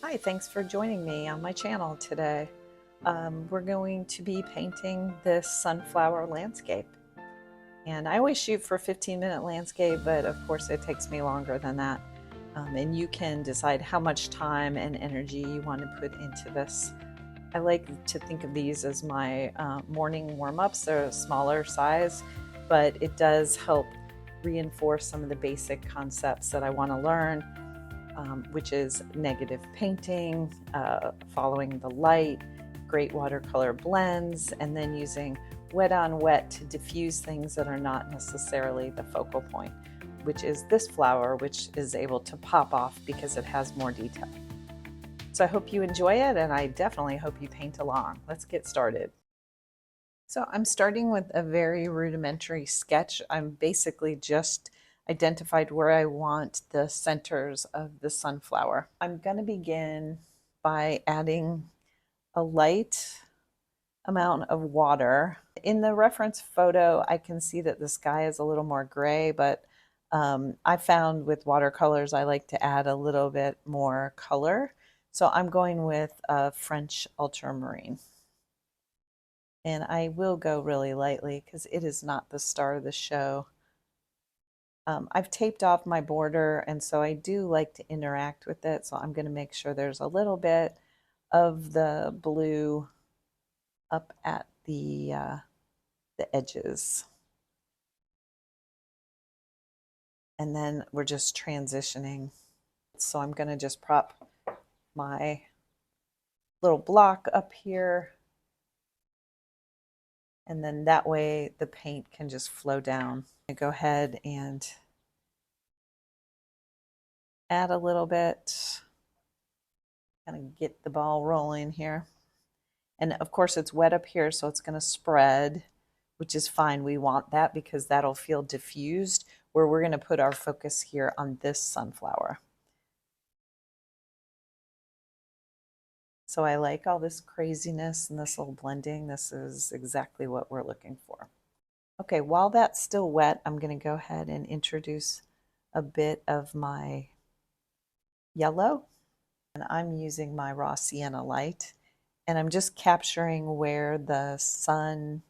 Hi, thanks for joining me on my channel today. We're going to be painting this sunflower landscape. And I always shoot for a 15-minute landscape, but of course it takes me longer than that. And you can decide how much time and energy you want to put into this. I like to think of these as my morning warm-ups. They're a smaller size, but it does help reinforce some of the basic concepts that I want to learn. Which is negative painting, following the light, great watercolor blends, and then using wet on wet to diffuse things that are not necessarily the focal point, which is this flower, which is able to pop off because it has more detail. So I hope you enjoy it, and I definitely hope you paint along. Let's get started. So I'm starting with a very rudimentary sketch. I'm basically just identified where I want the centers of the sunflower. I'm going to begin by adding a light amount of water. In the reference photo, I can see that the sky is a little more gray, but I found with watercolors, I like to add a little bit more color. So I'm going with a French ultramarine. And I will go really lightly because it is not the star of the show. I've taped off my border, and so I do like to interact with it. So I'm going to make sure there's a little bit of the blue up at the edges. And then we're just transitioning. So I'm going to just prop my little block up here. And then that way the paint can just flow down. I go ahead and add a little bit, kind of get the ball rolling here. And of course it's wet up here, so it's going to spread, which is fine. We want that because that'll feel diffused, where we're going to put our focus here on this sunflower. So I like all this craziness and this little blending. This is exactly what we're looking for. Okay, while that's still wet, I'm going to go ahead and introduce a bit of my yellow. And I'm using my raw sienna light. And I'm just capturing where the sun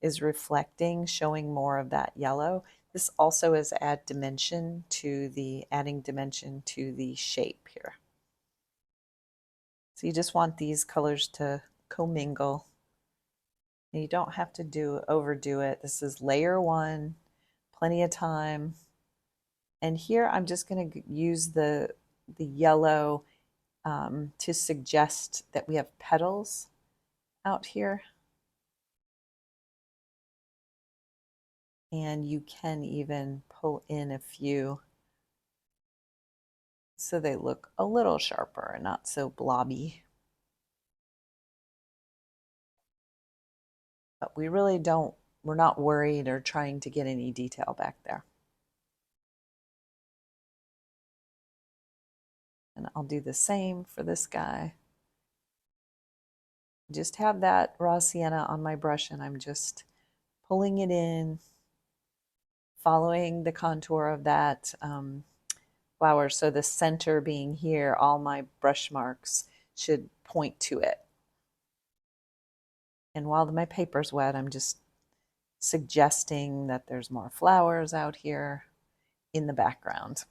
is reflecting, showing more of that yellow. This also is adding dimension to the shape here. So you just want these colors to commingle. And you don't have to overdo it. This is layer one, plenty of time. And here I'm just going to use the yellow to suggest that we have petals out here. And you can even pull in a few so they look a little sharper and not so blobby. But we really don't, we're not worried or trying to get any detail back there. And I'll do the same for this guy. Just have that raw sienna on my brush, and I'm just pulling it in, following the contour of that flower. So the center being here, all my brush marks should point to it. And while my paper's wet, I'm just suggesting that there's more flowers out here in the background.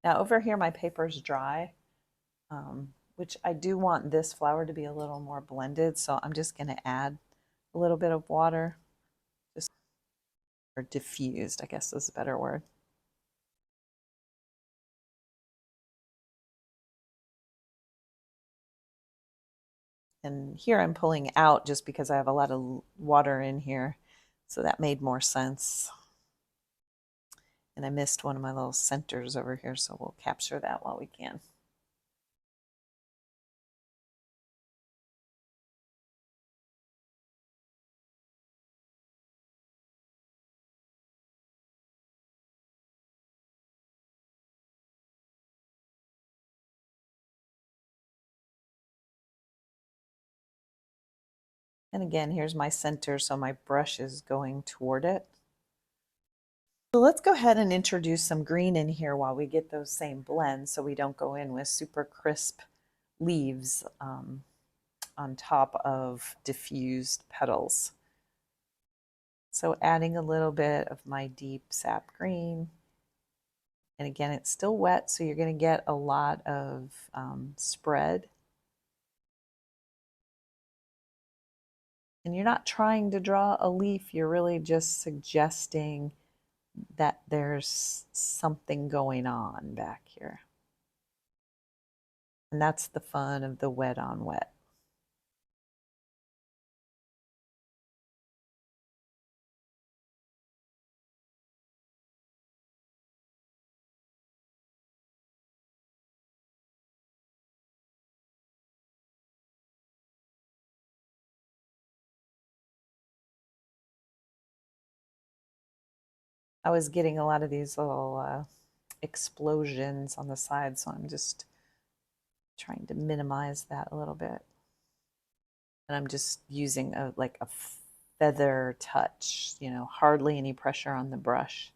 Now over here, my paper's dry, which I do want this flower to be a little more blended. So I'm just going to add a little bit of water, or diffused, I guess is a better word. And here I'm pulling out just because I have a lot of water in here. So that made more sense. And I missed one of my little centers over here, so we'll capture that while we can. And again, here's my center, so my brush is going toward it. So let's go ahead and introduce some green in here while we get those same blends, so we don't go in with super crisp leaves on top of diffused petals. So adding a little bit of my deep sap green. And again, it's still wet, so you're going to get a lot of spread. And you're not trying to draw a leaf, you're really just suggesting that there's something going on back here. And that's the fun of the wet on wet. I was getting a lot of these little explosions on the side, so I'm just trying to minimize that a little bit. And I'm just using like a feather touch, you know, hardly any pressure on the brush.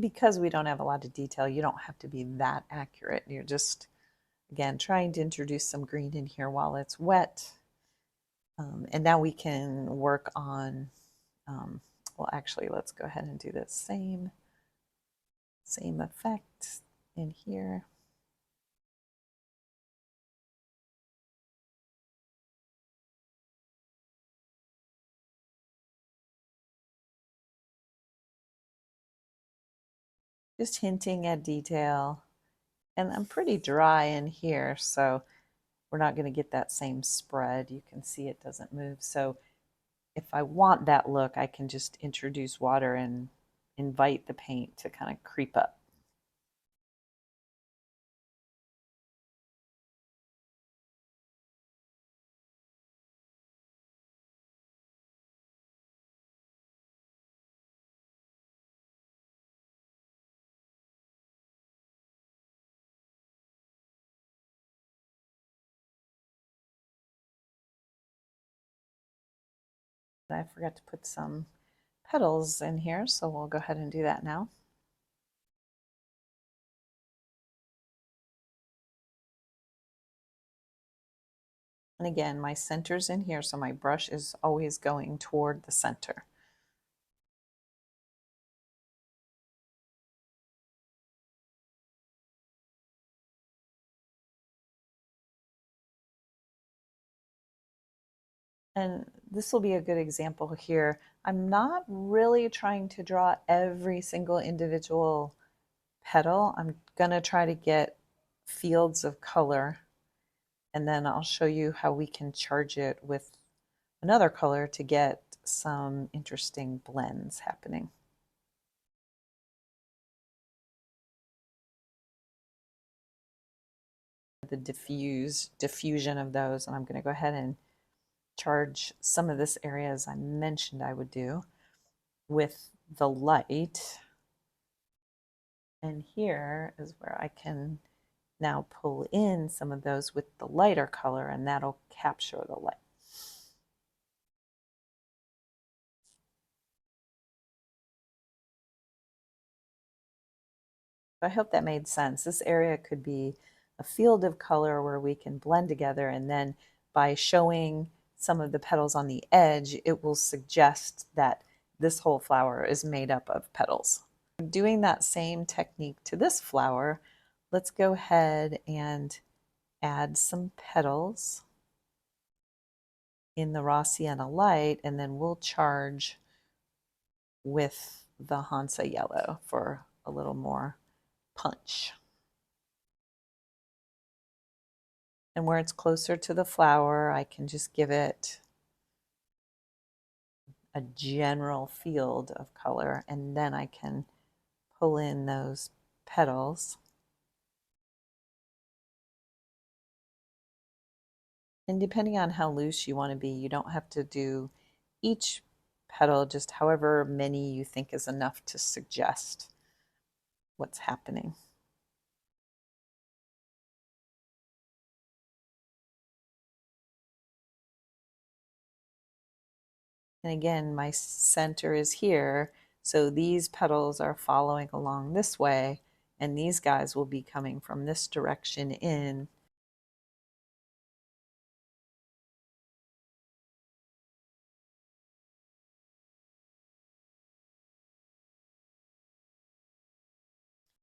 Because we don't have a lot of detail, you don't have to be that accurate. You're just, again, trying to introduce some green in here while it's wet. And now we can work on, well, actually, let's go ahead and do the same effect in here. Just hinting at detail. And I'm pretty dry in here, so we're not going to get that same spread. You can see it doesn't move. So if I want that look, I can just introduce water and invite the paint to kind of creep up. I forgot to put some petals in here, so we'll go ahead and do that now. And again, my center's in here, so my brush is always going toward the center. And this will be a good example here. I'm not really trying to draw every single individual petal. I'm gonna try to get fields of color, and then I'll show you how we can charge it with another color to get some interesting blends happening. The diffusion of those, and I'm going to go ahead and charge some of this area as I mentioned I would do with the light. And here is where I can now pull in some of those with the lighter color, and that'll capture the light. I hope that made sense. This area could be a field of color where we can blend together, and then by showing some of the petals on the edge, it will suggest that this whole flower is made up of petals. Doing that same technique to this flower, let's go ahead and add some petals in the raw sienna light, and then we'll charge with the Hansa yellow for a little more punch. And where it's closer to the flower, I can just give it a general field of color, and then I can pull in those petals. And depending on how loose you want to be, you don't have to do each petal, just however many you think is enough to suggest what's happening. And again, my center is here, so these petals are following along this way, and these guys will be coming from this direction in.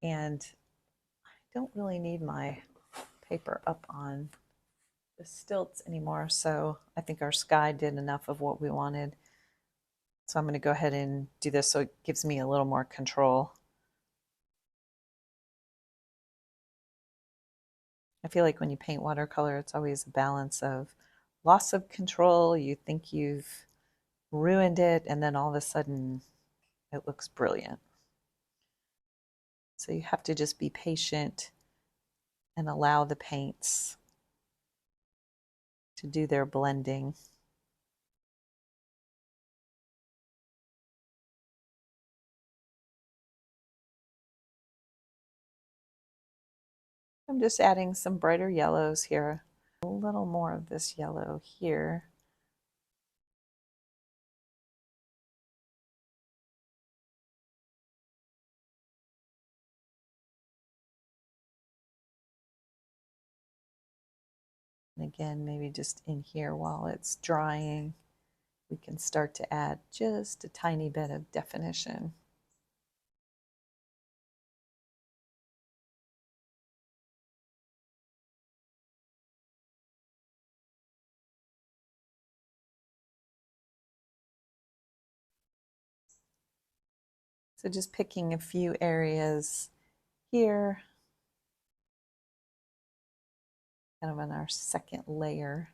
And I don't really need my paper up on the stilts anymore, so I think our sky did enough of what we wanted. So I'm going to go ahead and do this so it gives me a little more control. I feel like when you paint watercolor, it's always a balance of loss of control. You think you've ruined it, and then all of a sudden it looks brilliant. So you have to just be patient and allow the paints to do their blending. I'm just adding some brighter yellows here. A little more of this yellow here. And again, maybe just in here while it's drying, we can start to add just a tiny bit of definition. So just picking a few areas here, kind of on our second layer.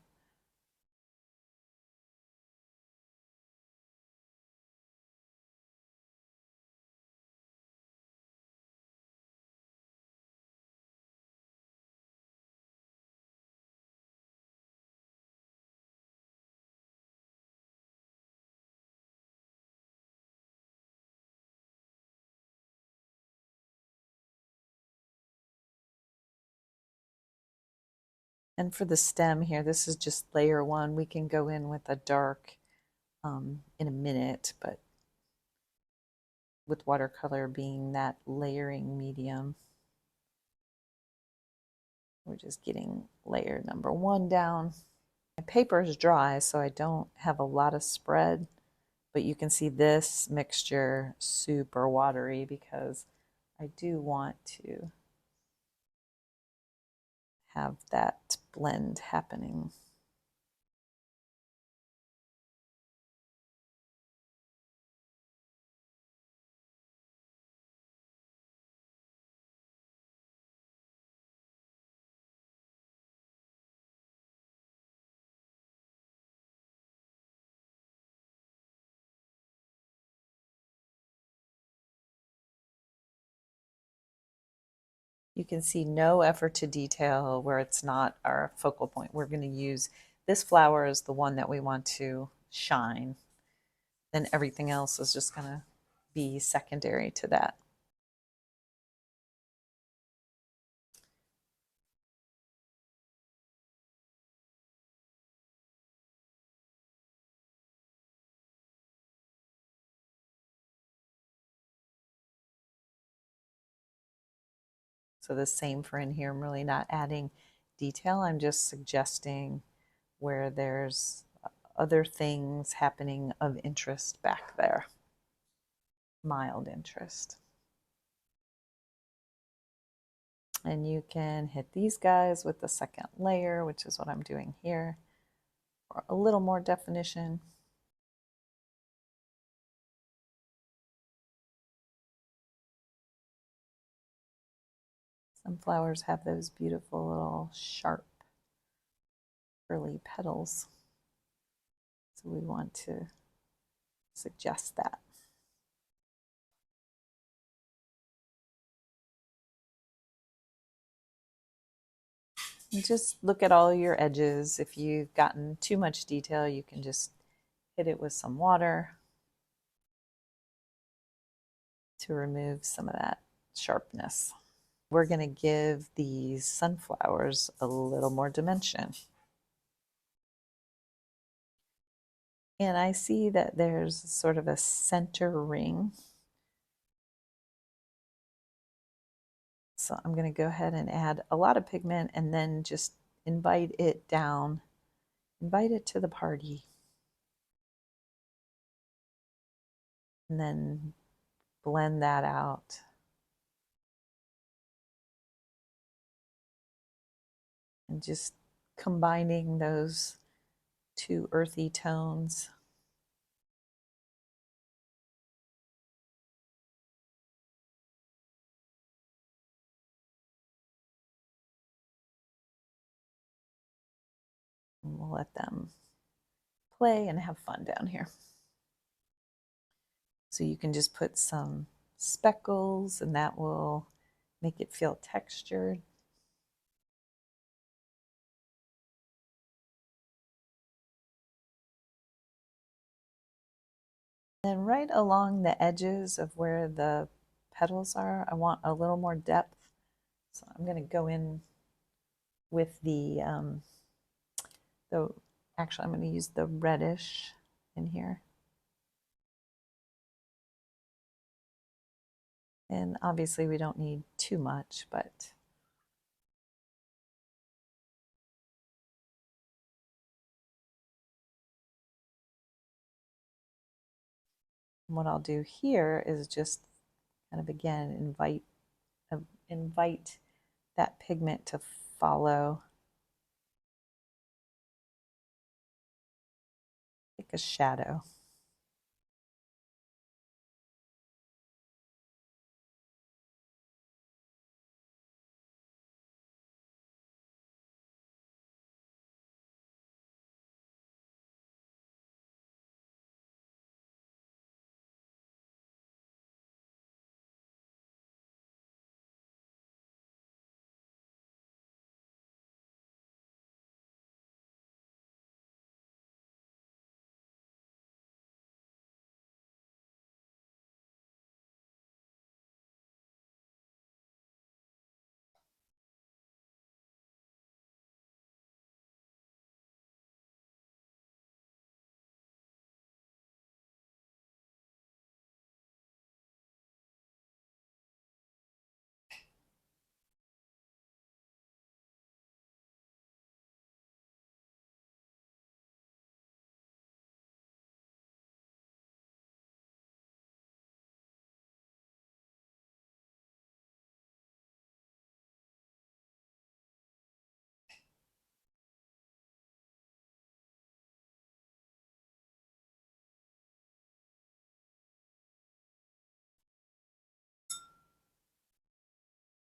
And for the stem here, this is just layer one. We can go in with a dark in a minute, but with watercolor being that layering medium, we're just getting layer number one down. My paper is dry, so I don't have a lot of spread, but you can see this mixture super watery because I do want to have that blend happening. You can see no effort to detail where it's not our focal point. We're going to use this flower as the one that we want to shine. Then everything else is just going to be secondary to that. So the same for in here. I'm really not adding detail. I'm just suggesting where there's other things happening of interest back there. Mild interest. And you can hit these guys with the second layer, which is what I'm doing here, for a little more definition. Some flowers have those beautiful little sharp curly petals. So we want to suggest that. And just look at all your edges. If you've gotten too much detail, you can just hit it with some water to remove some of that sharpness. We're going to give these sunflowers a little more dimension. And I see that there's sort of a center ring. So I'm going to go ahead and add a lot of pigment and then just invite it down, invite it to the party. And then blend that out. And just combining those two earthy tones. And we'll let them play and have fun down here. So you can just put some speckles and that will make it feel textured. And right along the edges of where the petals are, I want a little more depth. So I'm going to go in with actually I'm going to use the reddish in here. And obviously we don't need too much, but what I'll do here is just kind of again invite that pigment to follow, like a shadow.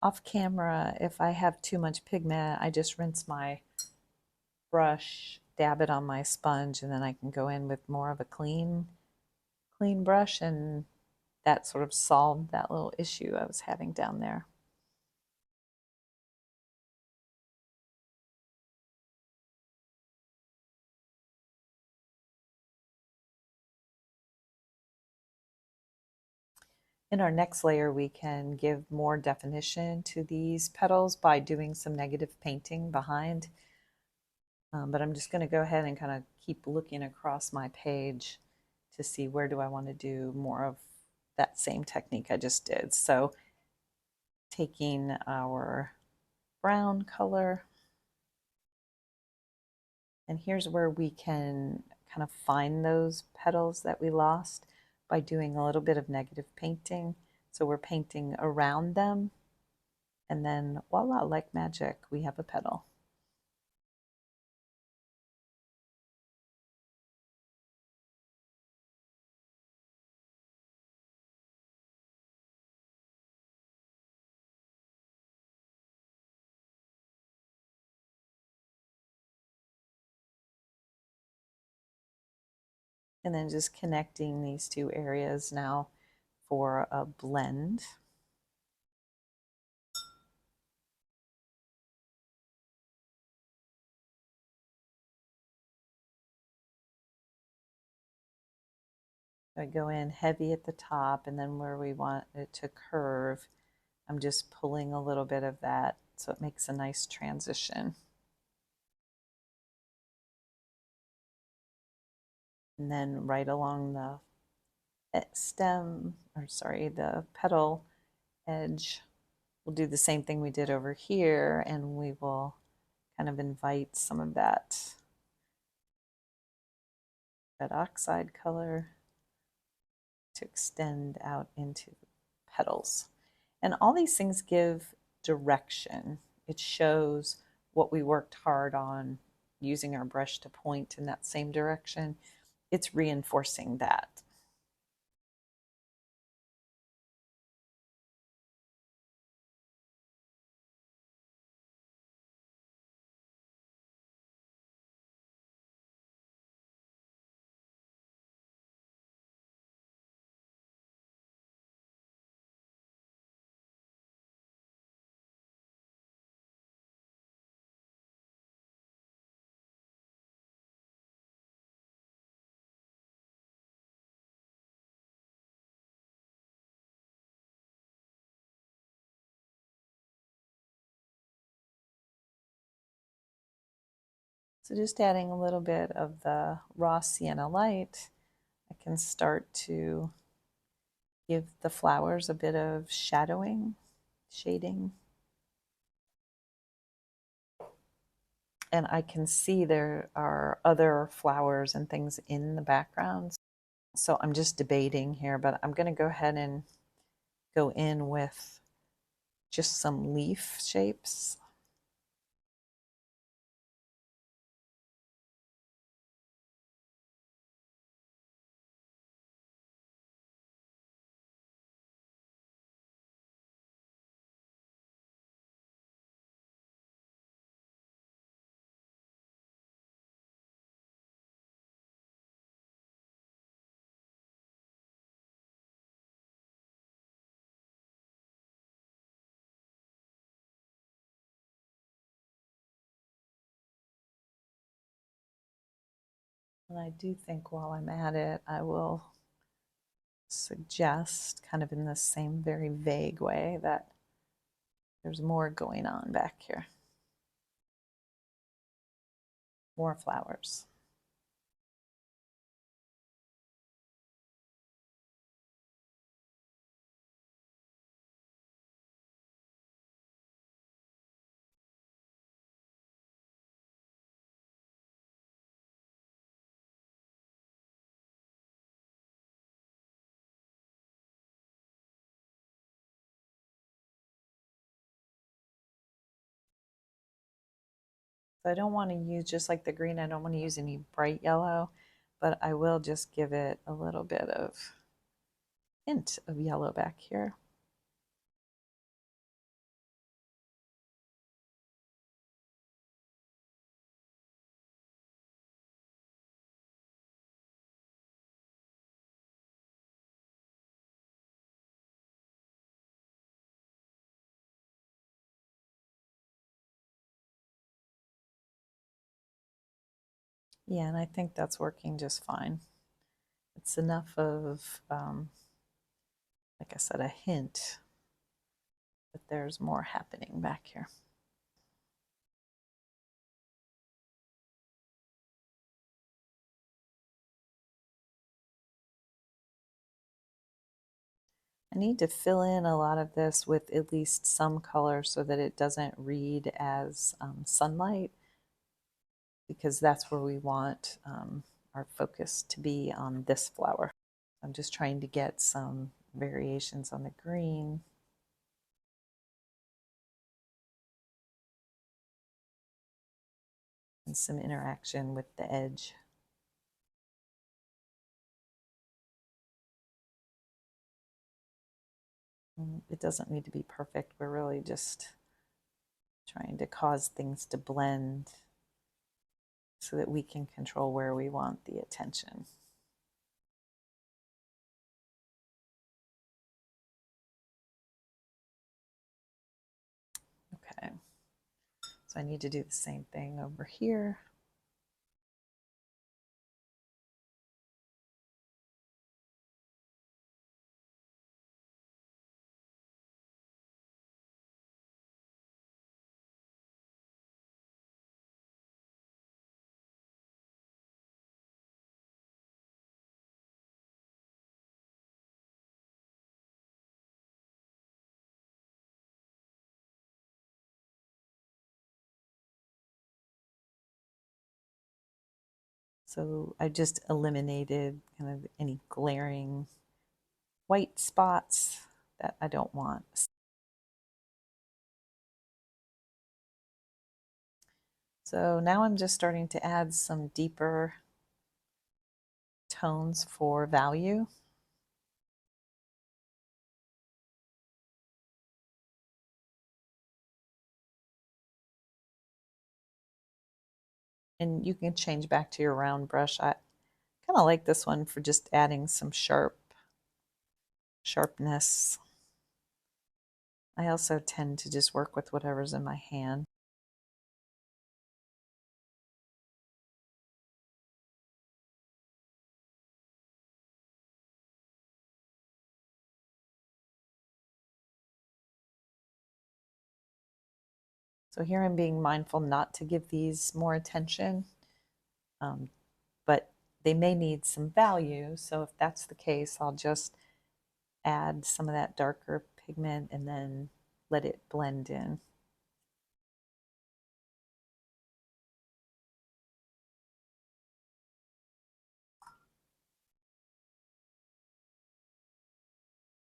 Off camera, if I have too much pigment, I just rinse my brush, dab it on my sponge, and then I can go in with more of a clean brush, and that sort of solved that little issue I was having down there. In our next layer, we can give more definition to these petals by doing some negative painting behind. But I'm just going to go ahead and kind of keep looking across my page to see where do I want to do more of that same technique I just did. So taking our brown color, and here's where we can kind of find those petals that we lost by doing a little bit of negative painting. So we're painting around them, and then voila, like magic, we have a petal. And then just connecting these two areas now for a blend. I go in heavy at the top, and then where we want it to curve, I'm just pulling a little bit of that so it makes a nice transition. And then right along the stem, or sorry, the petal edge, we'll do the same thing we did over here, and we will kind of invite some of that red oxide color to extend out into the petals. And all these things give direction. It shows what we worked hard on using our brush to point in that same direction. It's reinforcing that. So just adding a little bit of the raw sienna light, I can start to give the flowers a bit of shadowing, shading. And I can see there are other flowers and things in the background. So I'm just debating here, but I'm going to go ahead and go in with just some leaf shapes. And I do think while I'm at it, I will suggest, kind of in the same very vague way, that there's more going on back here. More flowers. So I don't want to use, just like the green, I don't want to use any bright yellow, but I will just give it a little bit of hint of yellow back here. Yeah, and I think that's working just fine. It's enough of, like I said, a hint that there's more happening back here. I need to fill in a lot of this with at least some color so that it doesn't read as sunlight, because that's where we want our focus to be on this flower. I'm just trying to get some variations on the green. And some interaction with the edge. It doesn't need to be perfect. We're really just trying to cause things to blend so that we can control where we want the attention. Okay, so I need to do the same thing over here. So I just eliminated kind of any glaring white spots that I don't want. So now I'm just starting to add some deeper tones for value. And you can change back to your round brush. I kind of like this one for just adding some sharpness. I also tend to just work with whatever's in my hand. So here I'm being mindful not to give these more attention, but they may need some value. So if that's the case, I'll just add some of that darker pigment and then let it blend in.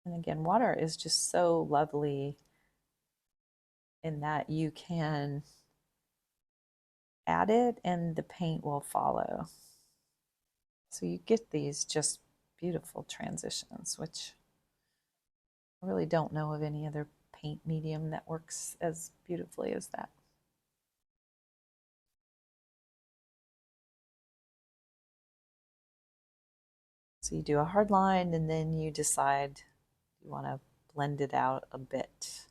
And again, water is just so lovely in that you can add it and the paint will follow. So you get these just beautiful transitions, which I really don't know of any other paint medium that works as beautifully as that. So you do a hard line and then you decide you want to blend it out a bit.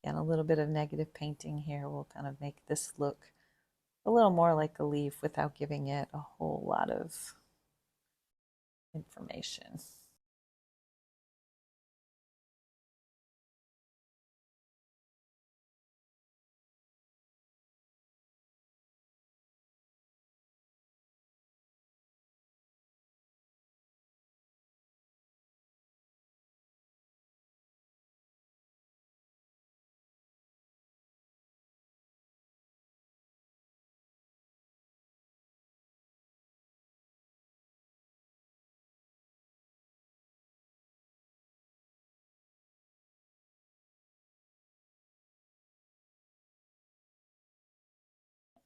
And a little bit of negative painting here will kind of make this look a little more like a leaf without giving it a whole lot of information.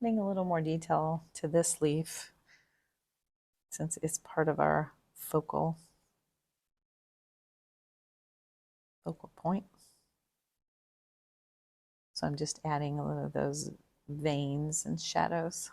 Adding a little more detail to this leaf since it's part of our focal point. So I'm just adding a little of those veins and shadows.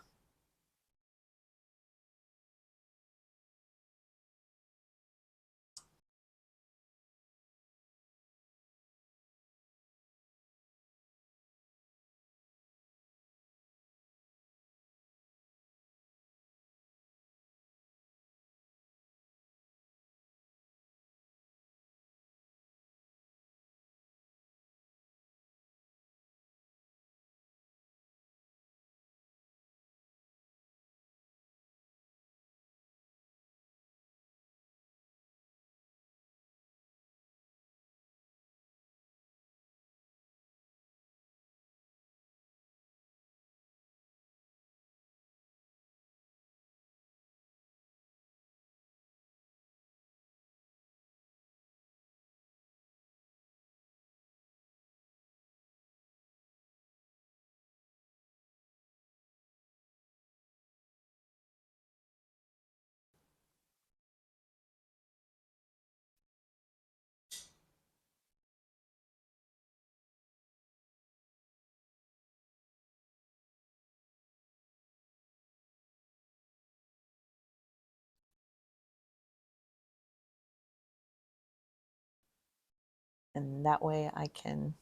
And that way I can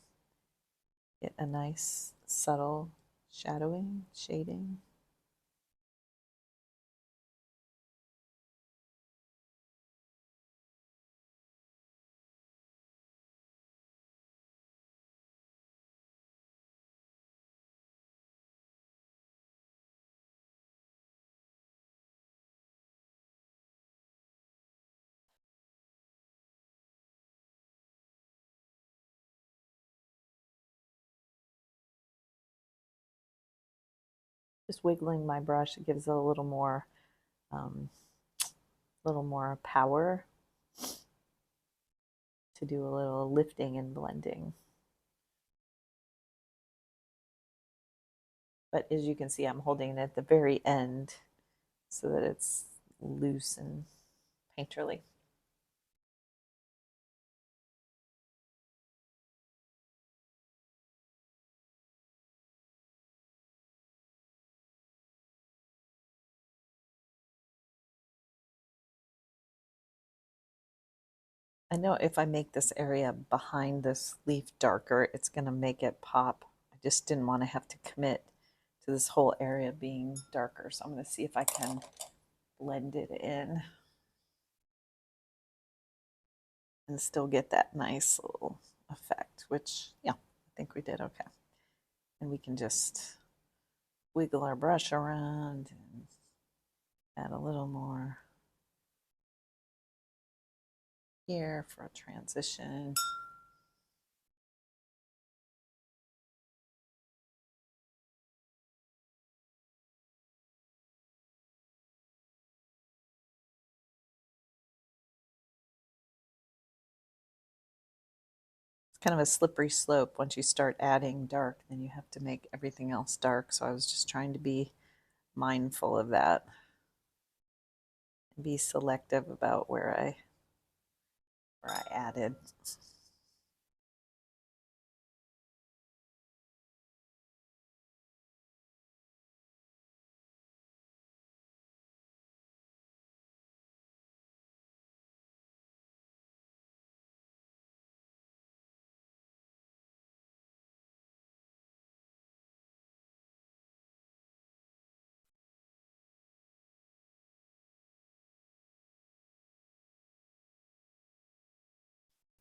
get a nice subtle shadowing, shading. just wiggling my brush. It gives it um, a little more power to do a little lifting and blending. But as you can see, I'm holding it at the very end so that it's loose and painterly. I know if I make this area behind this leaf darker, it's going to make it pop. I just didn't want to have to commit to this whole area being darker. So I'm going to see if I can blend it in and still get that nice little effect, which, yeah, I think we did okay. And we can just wiggle our brush around and add a little more here for a transition. It's kind of a slippery slope. Once you start adding dark, then you have to make everything else dark. So I was just trying to be mindful of that and be selective about where I added.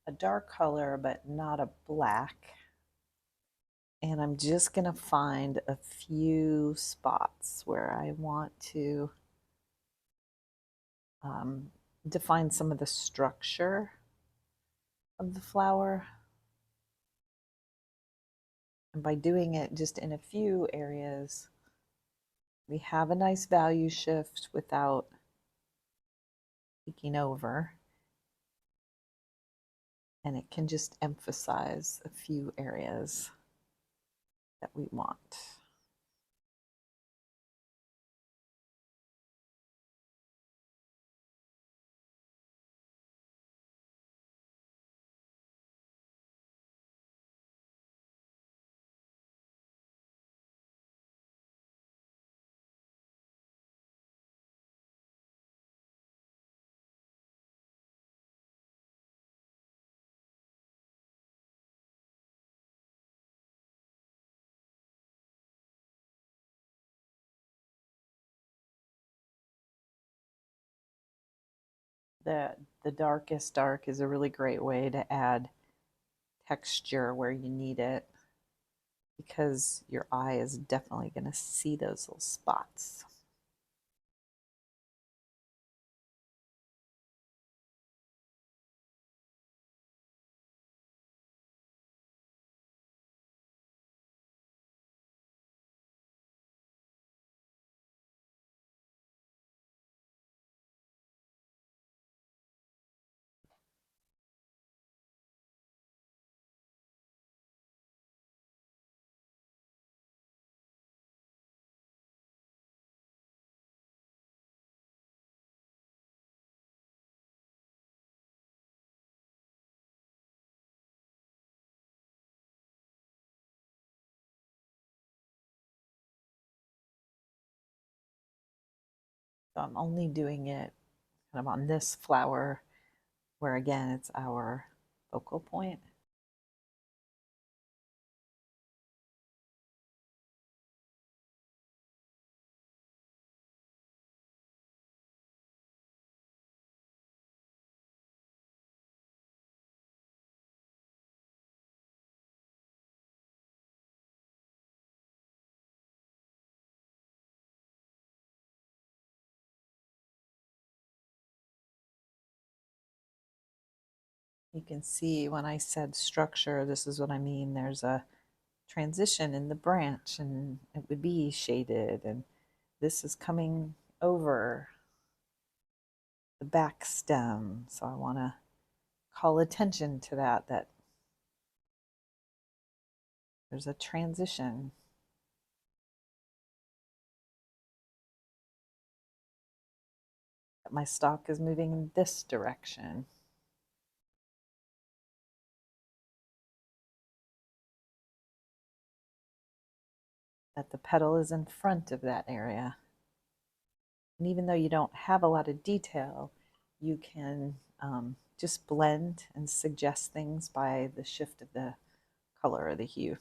A dark color, but not a black. And I'm just going to find a few spots where I want to define some of the structure of the flower. And by doing it just in a few areas, we have a nice value shift without peeking over. And it can just emphasize a few areas that we want. The darkest dark is a really great way to add texture where you need it, because your eye is definitely going to see those little spots. So I'm only doing it kind of on this flower where, again, it's our focal point. You can see when I said structure, this is what I mean. There's a transition in the branch, and it would be shaded, and this is coming over the back stem. So I want to call attention to that there's a transition. That my stalk is moving in this direction. That the petal is in front of that area. And even though you don't have a lot of detail, you can just blend and suggest things by the shift of the color or the hue.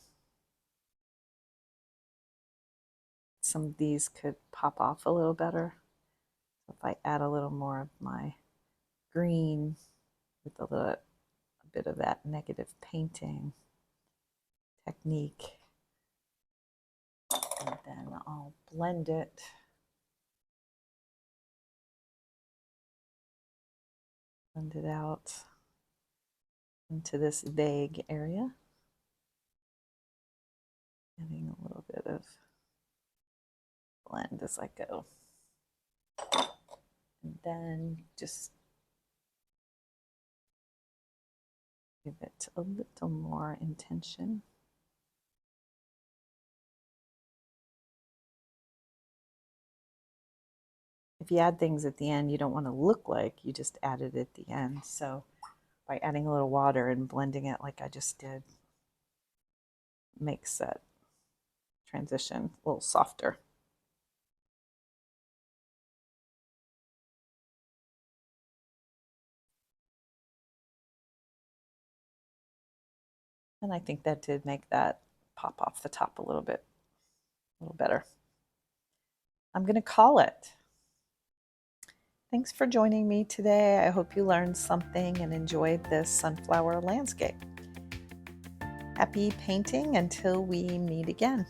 Some of these could pop off a little better. So if I add a little more of my green with a bit of that negative painting technique, and then I'll blend it. Blend it out into this vague area. Adding a little bit of blend as I go. And then just give it a little more intention. If you add things at the end, you don't want to look like you just added it at the end. So by adding a little water and blending it like I just did, makes that transition a little softer. And I think that did make that pop off the top a little bit, a little better. I'm going to call it. Thanks for joining me today. I hope you learned something and enjoyed this sunflower landscape. Happy painting until we meet again.